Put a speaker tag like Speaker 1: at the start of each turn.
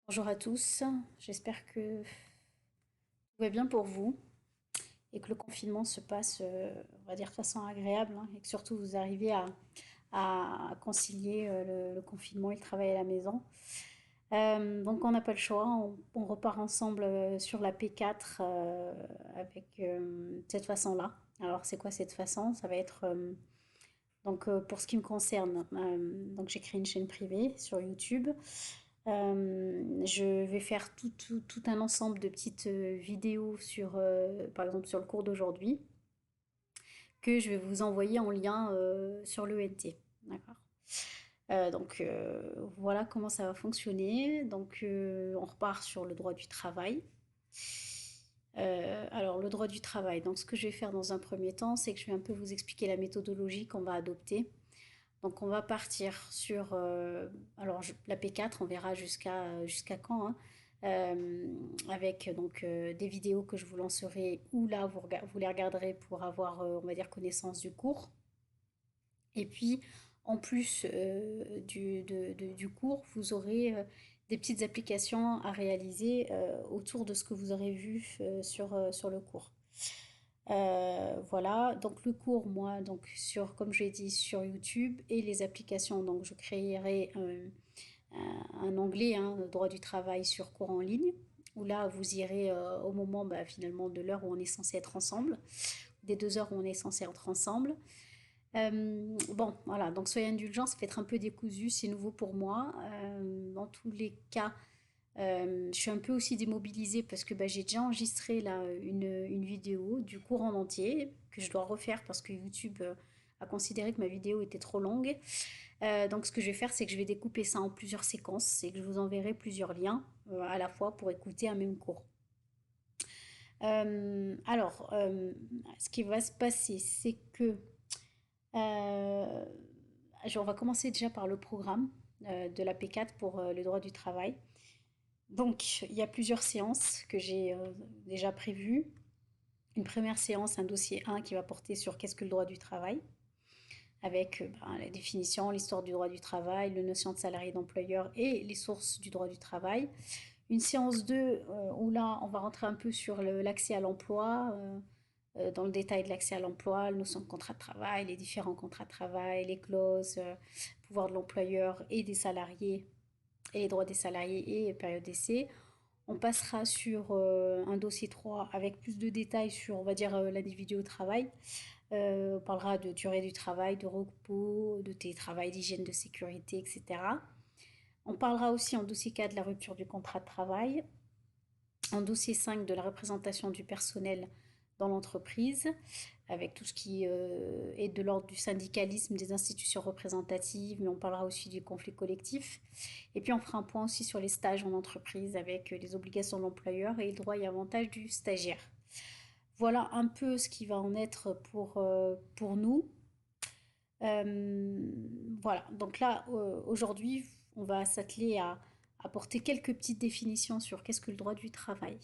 Speaker 1: Bonjour à tous, j'espère que tout va bien pour vous et que le confinement se passe, on va dire, de façon agréable, hein, et que surtout vous arrivez à concilier le confinement et le travail à la maison. Donc on n'a pas le choix, on repart ensemble sur la P4 avec cette façon-là. Alors c'est quoi cette façon? Ça va être pour ce qui me concerne, donc j'ai créé une chaîne privée sur YouTube. Je vais faire tout un ensemble de petites vidéos sur, par exemple, sur le cours d'aujourd'hui, que je vais vous envoyer en lien sur l'ENT. D'accord? Voilà comment ça va fonctionner. On repart sur le droit du travail. Alors le droit du travail. Donc ce que je vais faire dans un premier temps, c'est que je vais un peu vous expliquer la méthodologie qu'on va adopter. Donc on va partir sur la P4, on verra jusqu'à quand, hein, avec des vidéos que je vous lancerai ou là vous les regarderez pour avoir on va dire connaissance du cours. Et puis en plus du cours, vous aurez des petites applications à réaliser autour de ce que vous aurez vu sur le cours. Voilà, donc le cours, moi, donc comme je l'ai dit, sur YouTube et les applications, donc je créerai un onglet, hein, le droit du travail sur cours en ligne, où là, vous irez au moment finalement de l'heure où on est censé être ensemble, des 2 heures où on est censé être ensemble. Bon, voilà, donc soyez indulgents, ça fait être un peu décousu, c'est nouveau pour moi. Dans tous les cas, je suis un peu aussi démobilisée parce que j'ai déjà enregistré là une vidéo du cours en entier que je dois refaire parce que YouTube a considéré que ma vidéo était trop longue. Donc ce que je vais faire, c'est que je vais découper ça en plusieurs séquences et que je vous enverrai plusieurs liens à la fois pour écouter un même cours. Ce qui va se passer, c'est que euh, on va commencer déjà par le programme de la P4 pour le droit du travail. Donc, il y a plusieurs séances que j'ai déjà prévues. Une première séance, un dossier 1 qui va porter sur qu'est-ce que le droit du travail, avec la définition, l'histoire du droit du travail, le notion de salarié d'employeur et les sources du droit du travail. Une séance 2 où là, on va rentrer un peu sur l'accès à l'emploi, dans le détail de l'accès à l'emploi, la notion de contrat de travail, les différents contrats de travail, les clauses, pouvoir de l'employeur et des salariés, et les droits des salariés et période d'essai. On passera sur un dossier 3 avec plus de détails sur, on va dire, l'individu au travail. On parlera de durée du travail, de repos, de télétravail, d'hygiène de sécurité, etc. On parlera aussi en dossier 4 de la rupture du contrat de travail, en dossier 5 de la représentation du personnel dans l'entreprise, avec tout ce qui est de l'ordre du syndicalisme, des institutions représentatives, mais on parlera aussi du conflit collectif. Et puis on fera un point aussi sur les stages en entreprise avec les obligations de l'employeur et les droits et avantages du stagiaire. Voilà un peu ce qui va en être pour nous. Voilà, donc là, aujourd'hui, on va s'atteler à apporter quelques petites définitions sur qu'est-ce que le droit du travail.